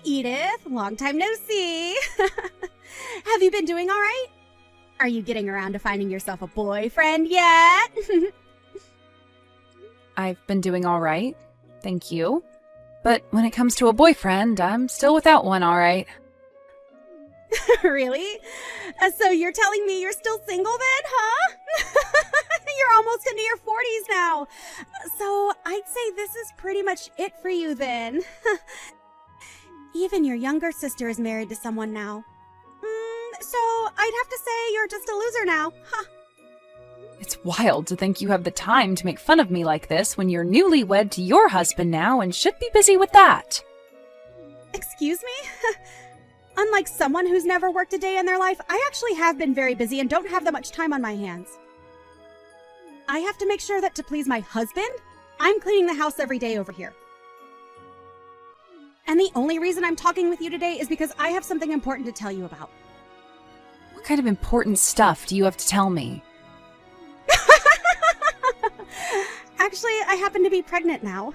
Edith. Long time no see. Have you been doing all right? Are you getting around to finding yourself a boyfriend yet? I've been doing all right, thank you. But when it comes to a boyfriend, I'm still without one, all right. Really? So you're telling me you're still single then, huh? You're almost into your 40s now. So I'd say this is pretty much it for you then. Even your younger sister is married to someone now. So I'd have to say you're just a loser now, huh? It's wild to think you have the time to make fun of me like this when you're newlywed to your husband now and should be busy with that. Excuse me? Unlike someone who's never worked a day in their life, I actually have been very busy and don't have that much time on my hands. I have to make sure that to please my husband, I'm cleaning the house every day over here. And the only reason I'm talking with you today is because I have something important to tell you about. What kind of important stuff do you have to tell me? Actually, I happen to be pregnant now.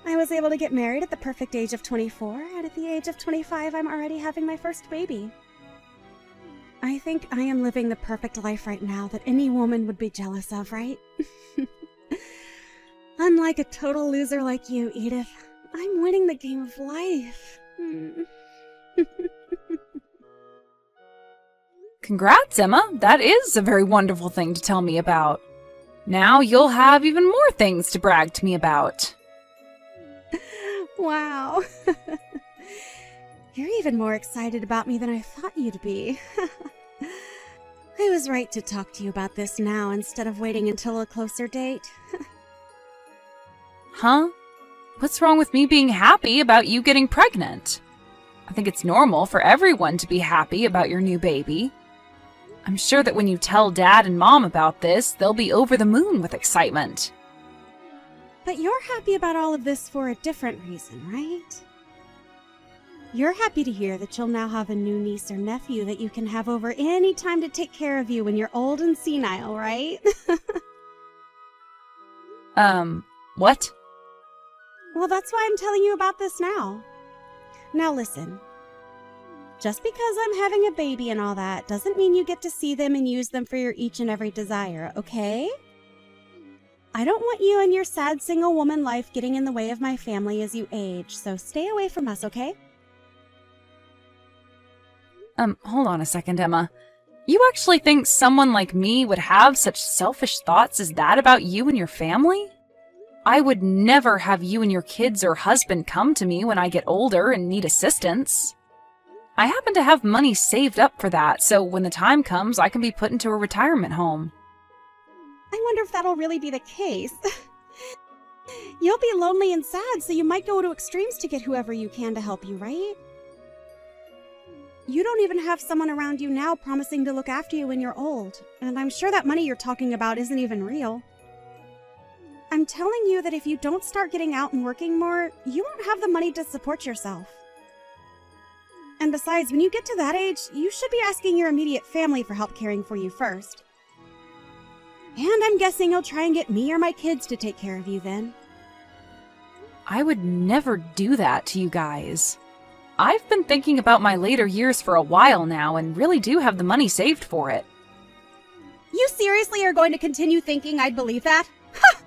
I was able to get married at the perfect age of 24, and at the age of 25, I'm already having my first baby. I think I am living the perfect life right now that any woman would be jealous of, right? Unlike a total loser like you, Edith, I'm winning the game of life. Congrats, Emma. That is a very wonderful thing to tell me about. Now you'll have even more things to brag to me about. Wow. You're even more excited about me than I thought you'd be. I was right to talk to you about this now instead of waiting until a closer date. Huh? What's wrong with me being happy about you getting pregnant? I think it's normal for everyone to be happy about your new baby. I'm sure that when you tell Dad and Mom about this, they'll be over the moon with excitement. But you're happy about all of this for a different reason, right? You're happy to hear that you'll now have a new niece or nephew that you can have over any time to take care of you when you're old and senile, right? What? Well, that's why I'm telling you about this now. Now listen. Just because I'm having a baby and all that doesn't mean you get to see them and use them for your each and every desire, okay? I don't want you and your sad single woman life getting in the way of my family as you age, so stay away from us, okay? Hold on a second, Emma. You actually think someone like me would have such selfish thoughts as that about you and your family? I would never have you and your kids or husband come to me when I get older and need assistance. I happen to have money saved up for that, so when the time comes, I can be put into a retirement home. I wonder if that'll really be the case. You'll be lonely and sad, so you might go to extremes to get whoever you can to help you, right? You don't even have someone around you now promising to look after you when you're old, and I'm sure that money you're talking about isn't even real. I'm telling you that if you don't start getting out and working more, you won't have the money to support yourself. And besides, when you get to that age, you should be asking your immediate family for help caring for you first. And I'm guessing you'll try and get me or my kids to take care of you then. I would never do that to you guys. I've been thinking about my later years for a while now and really do have the money saved for it. You seriously are going to continue thinking I'd believe that? Ha!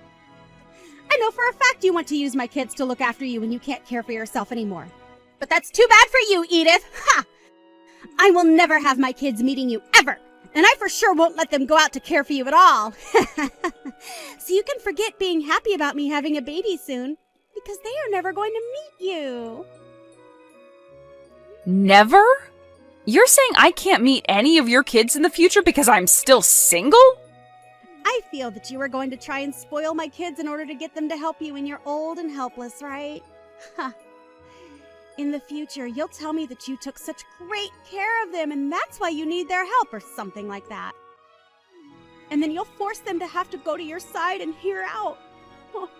I know for a fact you want to use my kids to look after you when you can't care for yourself anymore. But that's too bad for you, Edith! Ha! I will never have my kids meeting you ever! And I for sure won't let them go out to care for you at all. So you can forget being happy about me having a baby soon, because they are never going to meet you. Never? You're saying I can't meet any of your kids in the future because I'm still single? I feel that you are going to try and spoil my kids in order to get them to help you when you're old and helpless, right? Ha! In the future, you'll tell me that you took such great care of them and that's why you need their help or something like that. And then you'll force them to have to go to your side and hear out. Oh.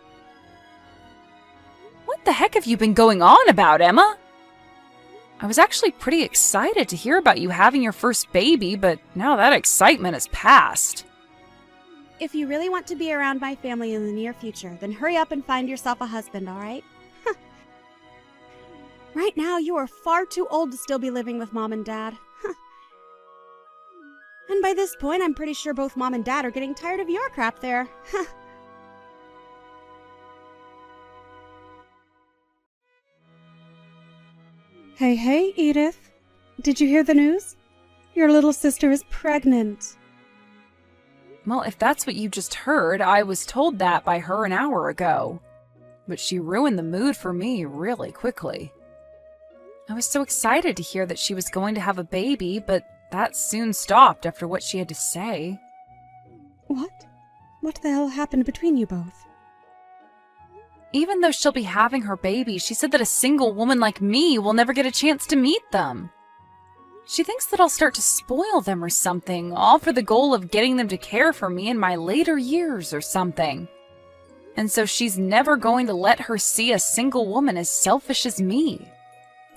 What the heck have you been going on about, Emma? I was actually pretty excited to hear about you having your first baby, but now that excitement has passed. If you really want to be around my family in the near future, then hurry up and find yourself a husband, all right? right now, you are far too old to still be living with Mom and Dad. And by this point, I'm pretty sure both Mom and Dad are getting tired of your crap there. Hey, Edith. Did you hear the news? Your little sister is pregnant. Well, if that's what you just heard, I was told that by her an hour ago. But she ruined the mood for me really quickly. I was so excited to hear that she was going to have a baby, but that soon stopped after what she had to say. What? What the hell happened between you both? Even though she'll be having her baby, she said that a single woman like me will never get a chance to meet them. She thinks that I'll start to spoil them or something, all for the goal of getting them to care for me in my later years or something. And so she's never going to let her see a single woman as selfish as me.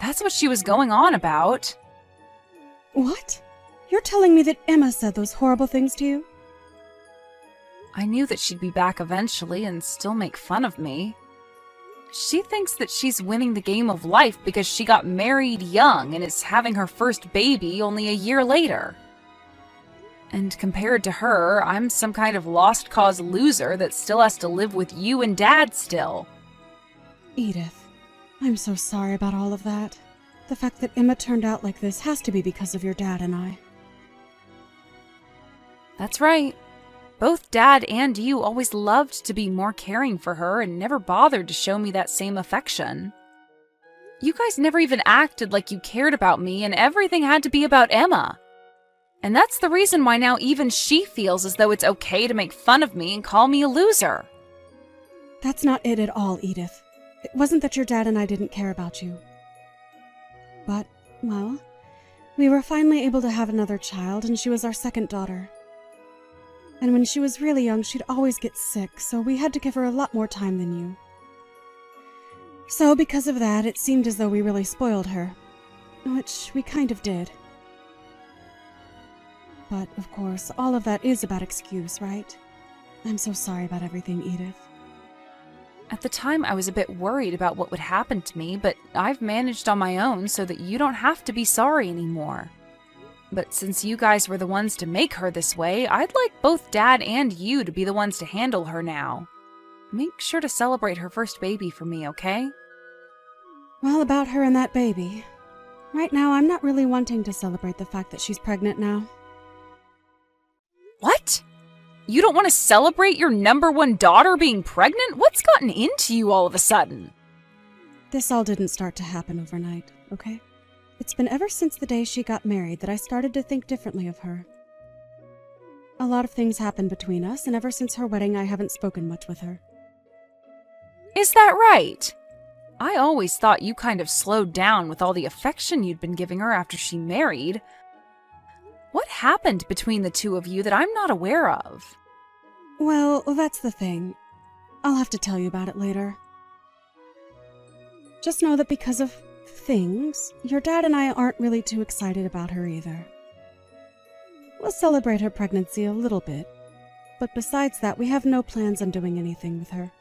That's what she was going on about. What? You're telling me that Emma said those horrible things to you? I knew that she'd be back eventually and still make fun of me. She thinks that she's winning the game of life because she got married young and is having her first baby only a year later. And compared to her, I'm some kind of lost cause loser that still has to live with you and Dad still. Edith, I'm so sorry about all of that. The fact that Emma turned out like this has to be because of your dad and I. That's right. Both Dad and you always loved to be more caring for her and never bothered to show me that same affection. You guys never even acted like you cared about me, and everything had to be about Emma. And that's the reason why now even she feels as though it's okay to make fun of me and call me a loser. That's not it at all, Edith. It wasn't that your dad and I didn't care about you. But, well, we were finally able to have another child, and she was our second daughter. And when she was really young, she'd always get sick, so we had to give her a lot more time than you. So because of that, it seemed as though we really spoiled her. Which we kind of did. But, of course, all of that is about excuse, right? I'm so sorry about everything, Edith. At the time, I was a bit worried about what would happen to me, but I've managed on my own so that you don't have to be sorry anymore. But since you guys were the ones to make her this way, I'd like both Dad and you to be the ones to handle her now. Make sure to celebrate her first baby for me, okay? Well, about her and that baby. Right now, I'm not really wanting to celebrate the fact that she's pregnant now. What? You don't want to celebrate your number one daughter being pregnant? What's gotten into you all of a sudden? This all didn't start to happen overnight, okay? It's been ever since the day she got married that I started to think differently of her. A lot of things happened between us, and ever since her wedding, I haven't spoken much with her. Is that right? I always thought you kind of slowed down with all the affection you'd been giving her after she married. What happened between the two of you that I'm not aware of? Well, that's the thing. I'll have to tell you about it later. Just know that because of things, your dad and I aren't really too excited about her either. We'll celebrate her pregnancy a little bit, but besides that, we have no plans on doing anything with her.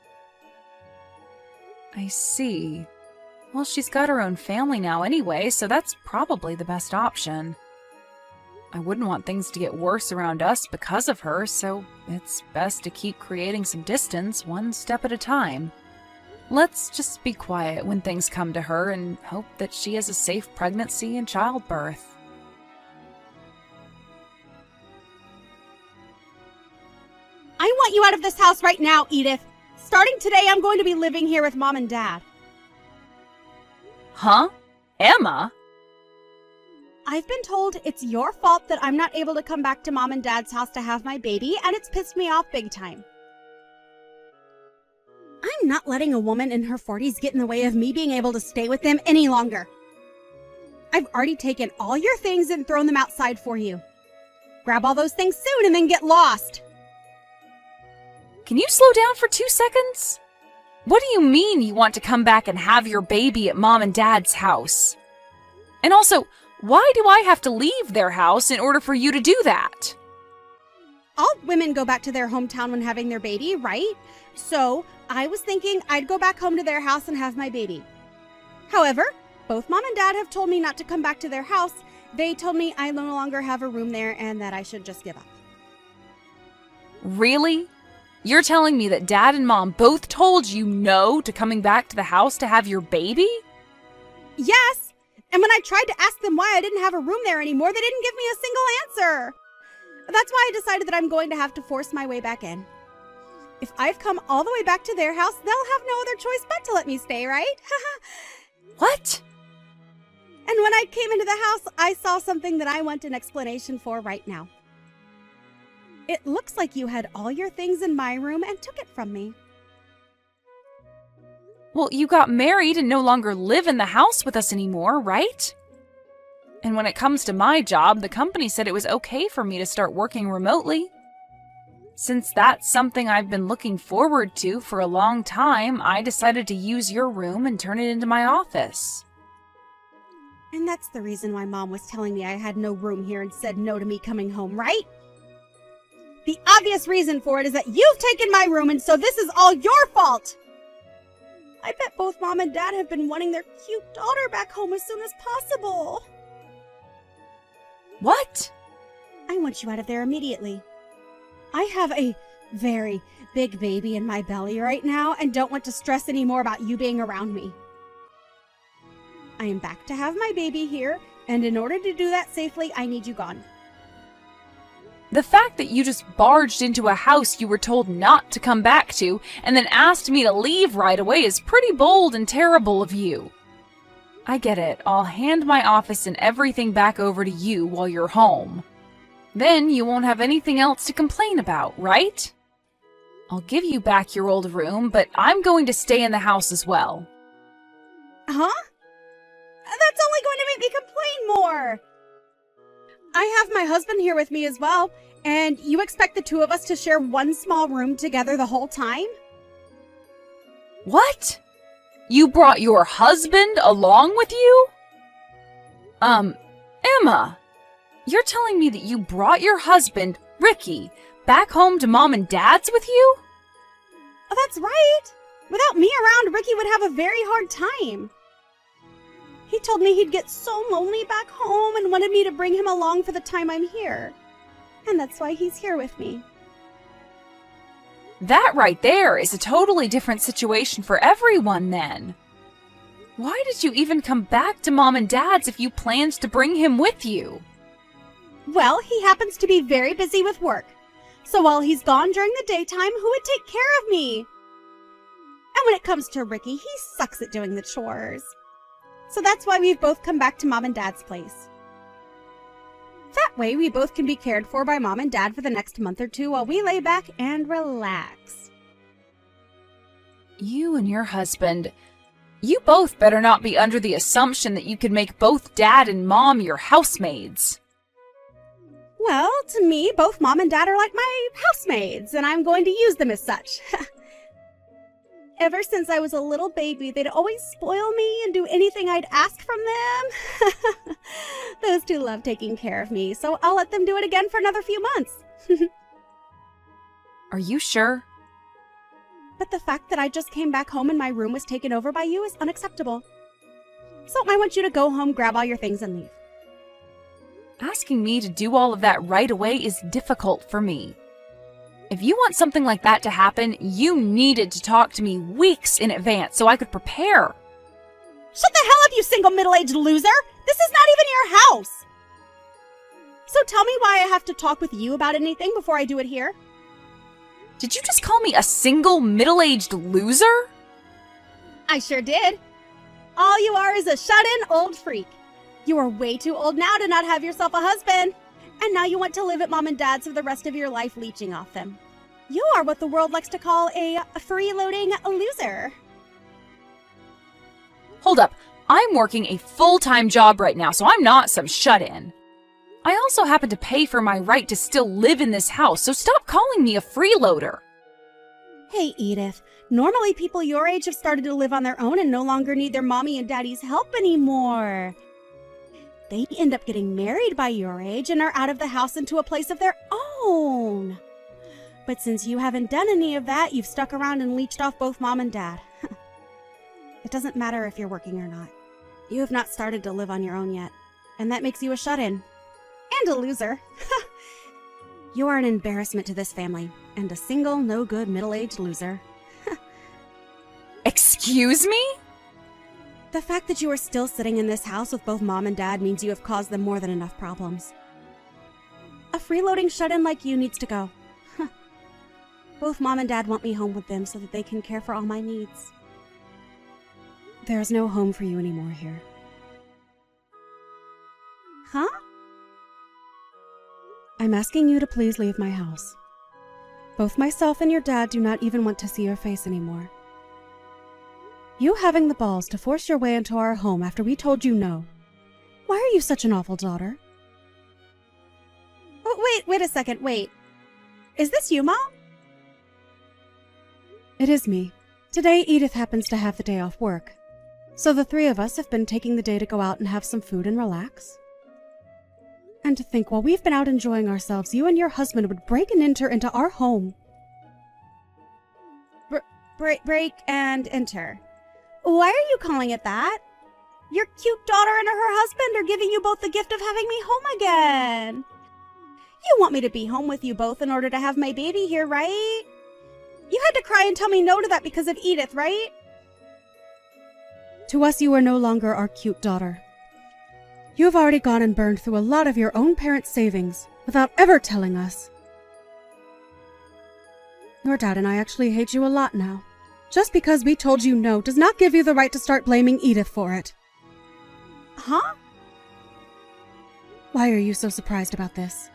I see. Well, she's got her own family now anyway, so that's probably the best option. I wouldn't want things to get worse around us because of her, so it's best to keep creating some distance one step at a time. Let's just be quiet when things come to her and hope that she has a safe pregnancy and childbirth. I want you out of this house right now, Edith. Starting today, I'm going to be living here with Mom and Dad. Huh? Emma? I've been told it's your fault that I'm not able to come back to Mom and Dad's house to have my baby, and it's pissed me off big time. I'm not letting a woman in her 40s get in the way of me being able to stay with them any longer. I've already taken all your things and thrown them outside for you. Grab all those things soon and then get lost. Can you slow down for 2 seconds? What do you mean you want to come back and have your baby at Mom and Dad's house? And also, why do I have to leave their house in order for you to do that? All women go back to their hometown when having their baby, right? So I was thinking I'd go back home to their house and have my baby. However, Both Mom and Dad have told me not to come back to their house. They told me I no longer have a room there and that I should just give up. Really? You're telling me that Dad and Mom both told you no to coming back to the house to have your baby? Yes! And when I tried to ask them why I didn't have a room there anymore, they didn't give me a single answer. That's why I decided that I'm going to have to force my way back in. If I've come all the way back to their house, they'll have no other choice but to let me stay, right? What? And when I came into the house, I saw something that I want an explanation for right now. It looks like you had all your things in my room and took it from me. Well, you got married and no longer live in the house with us anymore, right? And when it comes to my job, the company said it was okay for me to start working remotely. Since that's something I've been looking forward to for a long time, I decided to use your room and turn it into my office. And that's the reason why Mom was telling me I had no room here and said no to me coming home, right? The obvious reason for it is that you've taken my room, and so this is all your fault! I bet both Mom and Dad have been wanting their cute daughter back home as soon as possible. What? I want you out of there immediately. I have a very big baby in my belly right now and don't want to stress anymore about you being around me. I am back to have my baby here, and in order to do that safely, I need you gone. The fact that you just barged into a house you were told not to come back to and then asked me to leave right away is pretty bold and terrible of you. I get it. I'll hand my office and everything back over to you while you're home. Then you won't have anything else to complain about, right? I'll give you back your old room, but I'm going to stay in the house as well. Huh? That's only going to make me complain more. I have my husband here with me as well, and you expect the two of us to share one small room together the whole time? What? You brought your husband along with you? Emma, you're telling me that you brought your husband, Ricky, back home to Mom and Dad's with you? Oh, that's right. Without me around, Ricky would have a very hard time. He told me he'd get so lonely back home and wanted me to bring him along for the time I'm here. And that's why he's here with me. That right there is a totally different situation for everyone then. Why did you even come back to Mom and Dad's if you planned to bring him with you? Well, he happens to be very busy with work. So while he's gone during the daytime, who would take care of me? And when it comes to Ricky, he sucks at doing the chores. So that's why we've both come back to Mom and Dad's place. That way, we both can be cared for by Mom and Dad for the next month or two while we lay back and relax. You and your husband, you both better not be under the assumption that you could make both Dad and Mom your housemaids. Well, to me, both Mom and Dad are like my housemaids, and I'm going to use them as such. Ever since I was a little baby, they'd always spoil me and do anything I'd ask from them. Those two love taking care of me, so I'll let them do it again for another few months. Are you sure? But the fact that I just came back home and my room was taken over by you is unacceptable. So I want you to go home, grab all your things, and leave. Asking me to do all of that right away is difficult for me. If you want something like that to happen, you needed to talk to me weeks in advance so I could prepare. Shut the hell up, you single middle-aged loser! This is not even your house! So tell me why I have to talk with you about anything before I do it here? Did you just call me a single middle-aged loser? I sure did. All you are is a shut-in old freak. You are way too old now to not have yourself a husband. And now you want to live at Mom and Dad's for the rest of your life leeching off them. You are what the world likes to call a freeloading loser. Hold up. I'm working a full-time job right now, so I'm not some shut-in. I also happen to pay for my right to still live in this house, so stop calling me a freeloader. Hey, Edith. Normally people your age have started to live on their own and no longer need their mommy and daddy's help anymore. They end up getting married by your age and are out of the house into a place of their own. But since you haven't done any of that, you've stuck around and leeched off both Mom and Dad. It doesn't matter if you're working or not. You have not started to live on your own yet, and that makes you a shut-in. And a loser. You are an embarrassment to this family, and a single, no-good, middle-aged loser. Excuse me? The fact that you are still sitting in this house with both Mom and Dad means you have caused them more than enough problems. A freeloading shut-in like you needs to go. Both Mom and Dad want me home with them so that they can care for all my needs. There is no home for you anymore here. Huh? I'm asking you to please leave my house. Both myself and your dad do not even want to see your face anymore. You having the balls to force your way into our home after we told you no. Why are you such an awful daughter? Oh, wait a second, wait. Is this you, Mom? It is me. Today, Edith happens to have the day off work. So the three of us have been taking the day to go out and have some food and relax. And to think while we've been out enjoying ourselves, you and your husband would break and enter into our home. Break and enter. Why are you calling it that? Your cute daughter and her husband are giving you both the gift of having me home again. You want me to be home with you both in order to have my baby here, right? You had to cry and tell me no to that because of Edith, right? To us, you are no longer our cute daughter. You have already gone and burned through a lot of your own parents' savings without ever telling us. Your dad and I actually hate you a lot now. Just because we told you no does not give you the right to start blaming Edith for it. Huh? Why are you so surprised about this?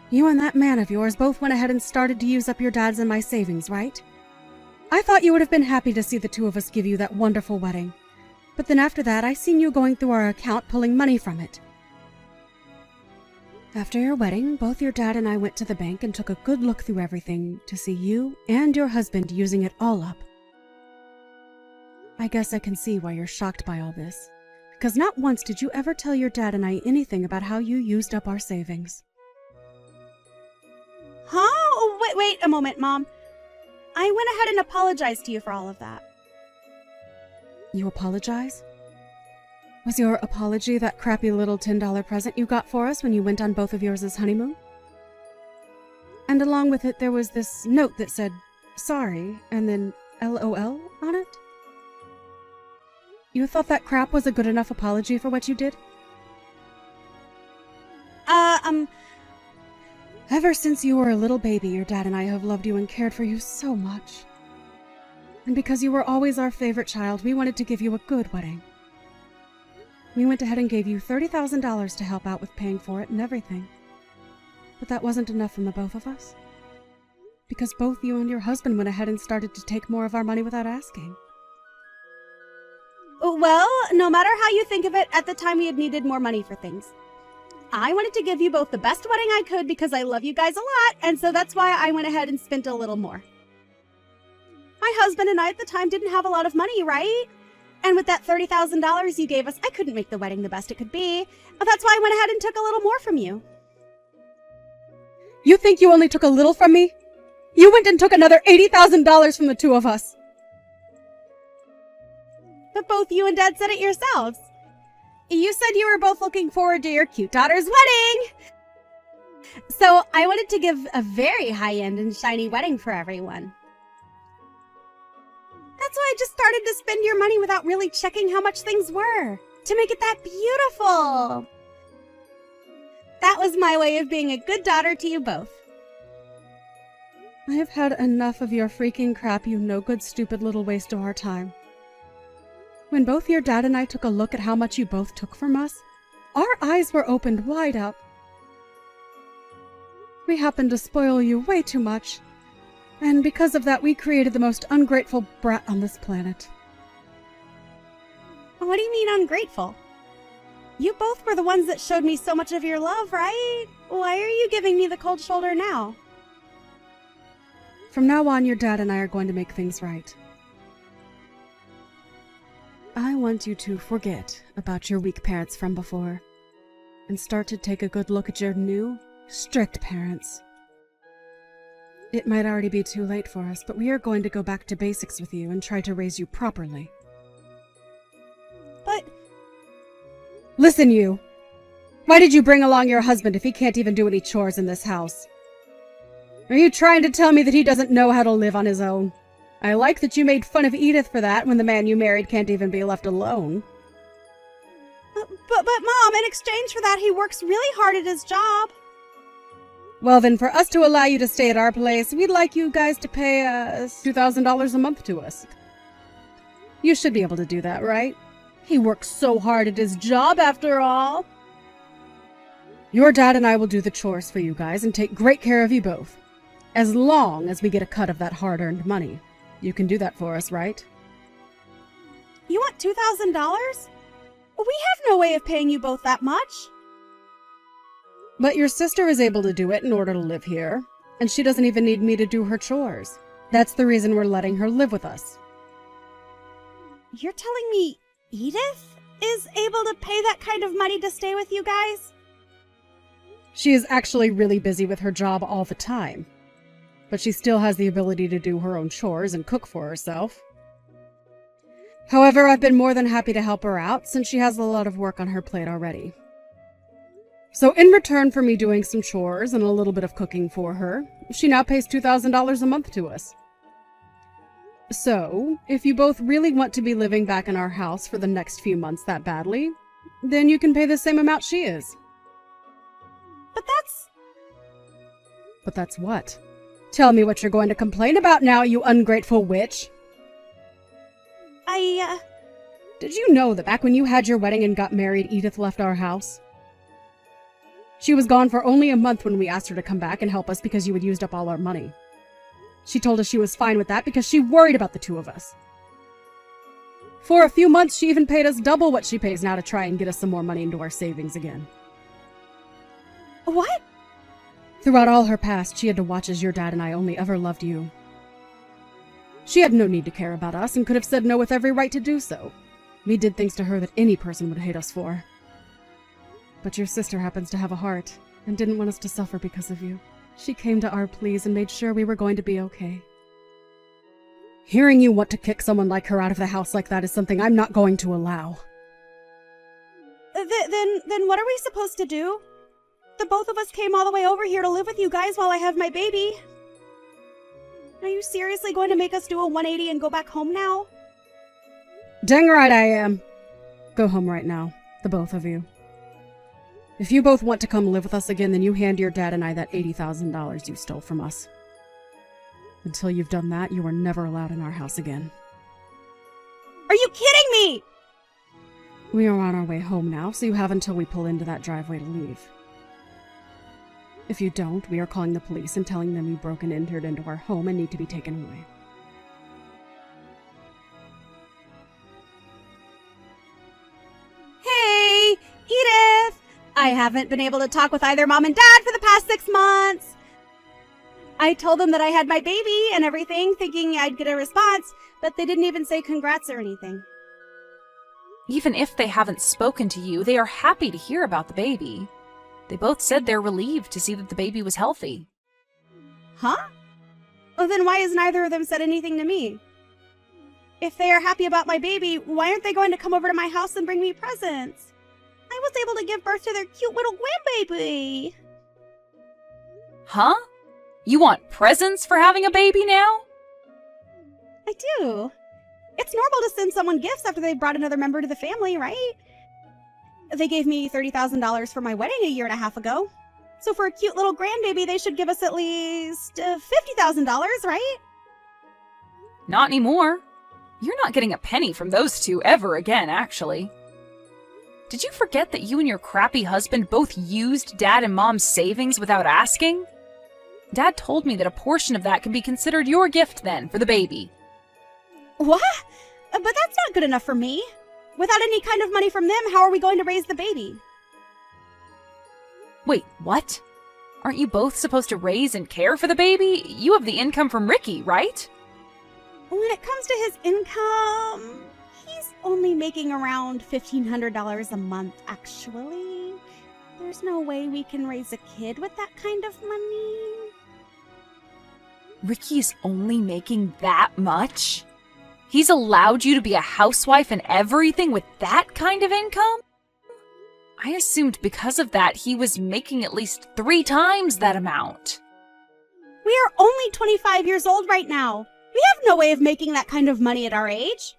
You and that man of yours both went ahead and started to use up your dad's and my savings, right? I thought you would have been happy to see the two of us give you that wonderful wedding. But then after that, I seen you going through our account pulling money from it. After your wedding, both your dad and I went to the bank and took a good look through everything to see you and your husband using it all up. I guess I can see why you're shocked by all this, because not once did you ever tell your dad and I anything about how you used up our savings. Huh? Oh, wait a moment, Mom. I went ahead and apologized to you for all of that. You apologize? Was your apology that crappy little $10 present you got for us when you went on both of yours' honeymoon? And along with it, there was this note that said, sorry, and then LOL on it? You thought that crap was a good enough apology for what you did? Ever since you were a little baby, your dad and I have loved you and cared for you so much. And because you were always our favorite child, we wanted to give you a good wedding. We went ahead and gave you $30,000 to help out with paying for it and everything. But that wasn't enough from the both of us. Because both you and your husband went ahead and started to take more of our money without asking. Well, no matter how you think of it, at the time we had needed more money for things. I wanted to give you both the best wedding I could because I love you guys a lot, and so that's why I went ahead and spent a little more. My husband and I at the time didn't have a lot of money, right? And with that $30,000 you gave us, I couldn't make the wedding the best it could be. But that's why I went ahead and took a little more from you. You think you only took a little from me? You went and took another $80,000 from the two of us. But both you and Dad said it yourselves. You said you were both looking forward to your cute daughter's wedding. So I wanted to give a very high-end and shiny wedding for everyone. That's why I just started to spend your money without really checking how much things were, to make it that beautiful. That was my way of being a good daughter to you both. I have had enough of your freaking crap, you no-good, stupid little waste of our time. When both your dad and I took a look at how much you both took from us, our eyes were opened wide up. We happened to spoil you way too much. And because of that, we created the most ungrateful brat on this planet. What do you mean ungrateful? You both were the ones that showed me so much of your love, right? Why are you giving me the cold shoulder now? From now on, your dad and I are going to make things right. I want you to forget about your weak parents from before and start to take a good look at your new, strict parents. It might already be too late for us, but we are going to go back to basics with you and try to raise you properly. Listen, you. Why did you bring along your husband if he can't even do any chores in this house? Are you trying to tell me that he doesn't know how to live on his own? I like that you made fun of Edith for that when the man you married can't even be left alone. But Mom, in exchange for that, he works really hard at his job. Well, then, for us to allow you to stay at our place, we'd like you guys to pay $2,000 a month to us. You should be able to do that, right? He works so hard at his job, after all. Your dad and I will do the chores for you guys and take great care of you both. As long as we get a cut of that hard-earned money. You can do that for us, right? You want $2,000? We have no way of paying you both that much. But your sister is able to do it in order to live here, and she doesn't even need me to do her chores. That's the reason we're letting her live with us. You're telling me Edith is able to pay that kind of money to stay with you guys? She is actually really busy with her job all the time, but she still has the ability to do her own chores and cook for herself. However, I've been more than happy to help her out since she has a lot of work on her plate already. So in return for me doing some chores and a little bit of cooking for her, she now pays $2,000 a month to us. So, if you both really want to be living back in our house for the next few months that badly, then you can pay the same amount she is. But that's what? Tell me what you're going to complain about now, you ungrateful witch. Did Did you know that back when you had your wedding and got married, Edith left our house? She was gone for only a month when we asked her to come back and help us because you had used up all our money. She told us she was fine with that because she worried about the two of us. For a few months, she even paid us double what she pays now to try and get us some more money into our savings again. What? Throughout all her past, she had to watch as your dad and I only ever loved you. She had no need to care about us and could have said no with every right to do so. We did things to her that any person would hate us for. But your sister happens to have a heart and didn't want us to suffer because of you. She came to our pleas and made sure we were going to be okay. Hearing you want to kick someone like her out of the house like that is something I'm not going to allow. Then what are we supposed to do? The both of us came all the way over here to live with you guys while I have my baby. Are you seriously going to make us do a 180 and go back home now? Dang right I am. Go home right now, the both of you. If you both want to come live with us again, then you hand your dad and I that $80,000 you stole from us. Until you've done that, you are never allowed in our house again. Are you kidding me? We are on our way home now, so you have until we pull into that driveway to leave. If you don't, we are calling the police and telling them you broke and entered into our home and need to be taken away. Hey, Edith! I haven't been able to talk with either Mom and Dad for the past 6 months. I told them that I had my baby and everything, thinking I'd get a response, but they didn't even say congrats or anything. Even if they haven't spoken to you, they are happy to hear about the baby. They both said they're relieved to see that the baby was healthy. Huh? Well, then why has neither of them said anything to me? If they are happy about my baby, why aren't they going to come over to my house and bring me presents? I was able to give birth to their cute little grandbaby. Huh? You want presents for having a baby now? I do. It's normal to send someone gifts after they've brought another member to the family, right? They gave me $30,000 for my wedding a year and a half ago. So for a cute little grandbaby, they should give us at least $50,000, right? Not anymore. You're not getting a penny from those two ever again, actually. Did you forget that you and your crappy husband both used Dad and Mom's savings without asking? Dad told me that a portion of that can be considered your gift then for the baby. What? But that's not good enough for me. Without any kind of money from them, how are we going to raise the baby? Wait, what? Aren't you both supposed to raise and care for the baby? You have the income from Ricky, right? When it comes to his income, he's only making around $1,500 a month, actually. There's no way we can raise a kid with that kind of money. Ricky's only making that much? He's allowed you to be a housewife and everything with that kind of income? I assumed because of that he was making at least 3 times that amount. We are only 25 years old right now. We have no way of making that kind of money at our age.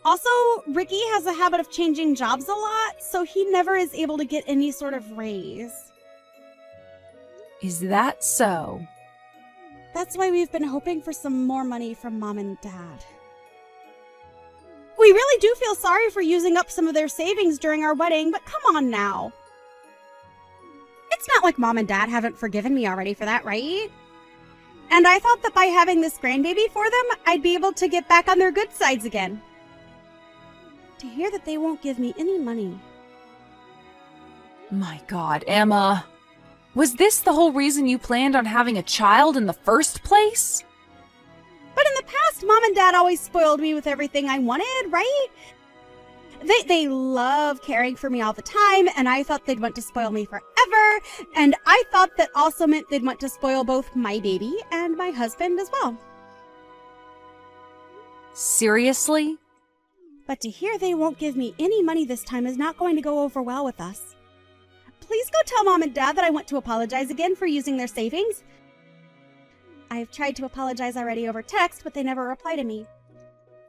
Also, Ricky has a habit of changing jobs a lot, so he never is able to get any sort of raise. Is that so? That's why we've been hoping for some more money from Mom and Dad. We really do feel sorry for using up some of their savings during our wedding, but come on now. It's not like Mom and Dad haven't forgiven me already for that, right? And I thought that by having this grandbaby for them, I'd be able to get back on their good sides again. To hear that they won't give me any money. My God, Emma. Was this the whole reason you planned on having a child in the first place? But in the past, Mom and Dad always spoiled me with everything I wanted, right? They love caring for me all the time, and I thought they'd want to spoil me forever, and I thought that also meant they'd want to spoil both my baby and my husband as well. Seriously? But to hear they won't give me any money this time is not going to go over well with us. Please go tell Mom and Dad that I want to apologize again for using their savings. I've tried to apologize already over text, but they never reply to me.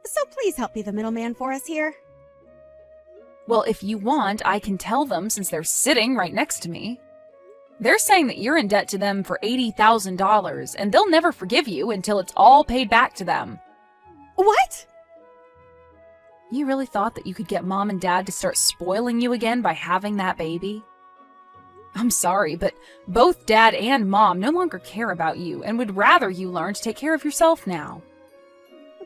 So please help be the middleman for us here. Well, if you want, I can tell them since they're sitting right next to me. They're saying that you're in debt to them for $80,000, and they'll never forgive you until it's all paid back to them. What? You really thought that you could get Mom and Dad to start spoiling you again by having that baby? I'm sorry, but both Dad and Mom no longer care about you and would rather you learn to take care of yourself now.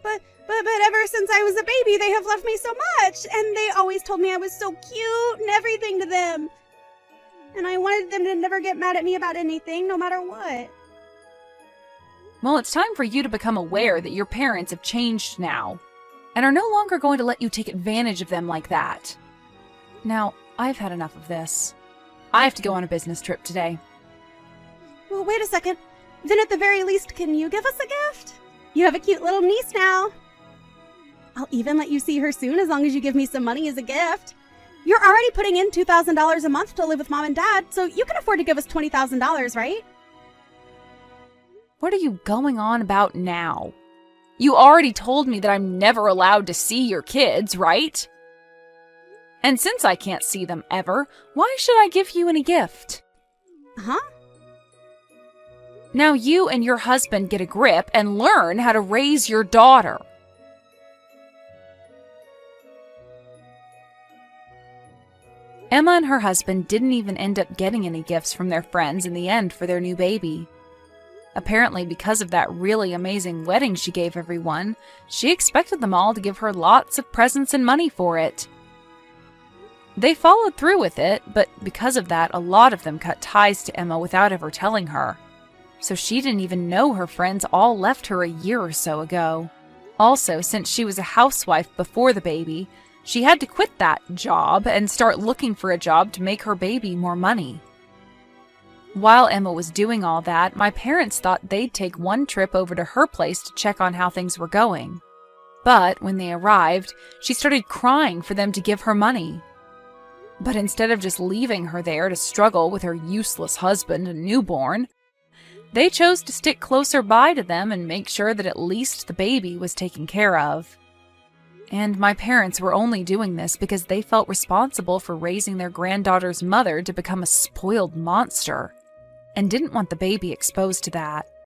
But ever since I was a baby, they have loved me so much, and they always told me I was so cute and everything to them. And I wanted them to never get mad at me about anything, no matter what. Well, it's time for you to become aware that your parents have changed now and are no longer going to let you take advantage of them like that. Now, I've had enough of this. I have to go on a business trip today. Well, wait a second. Then at the very least, can you give us a gift? You have a cute little niece now. I'll even let you see her soon as long as you give me some money as a gift. You're already putting in $2,000 a month to live with Mom and Dad, so you can afford to give us $20,000, right? What are you going on about now? You already told me that I'm never allowed to see your kids, right? And since I can't see them ever, why should I give you any gift? Huh? Now you and your husband get a grip and learn how to raise your daughter. Emma and her husband didn't even end up getting any gifts from their friends in the end for their new baby. Apparently, because of that really amazing wedding she gave everyone, she expected them all to give her lots of presents and money for it. They followed through with it, but because of that, a lot of them cut ties to Emma without ever telling her. So she didn't even know her friends all left her a year or so ago. Also, since she was a housewife before the baby, she had to quit that job and start looking for a job to make her baby more money. While Emma was doing all that, my parents thought they'd take one trip over to her place to check on how things were going. But when they arrived, she started crying for them to give her money. But instead of just leaving her there to struggle with her useless husband and newborn, they chose to stick closer by to them and make sure that at least the baby was taken care of. And my parents were only doing this because they felt responsible for raising their granddaughter's mother to become a spoiled monster, and didn't want the baby exposed to that.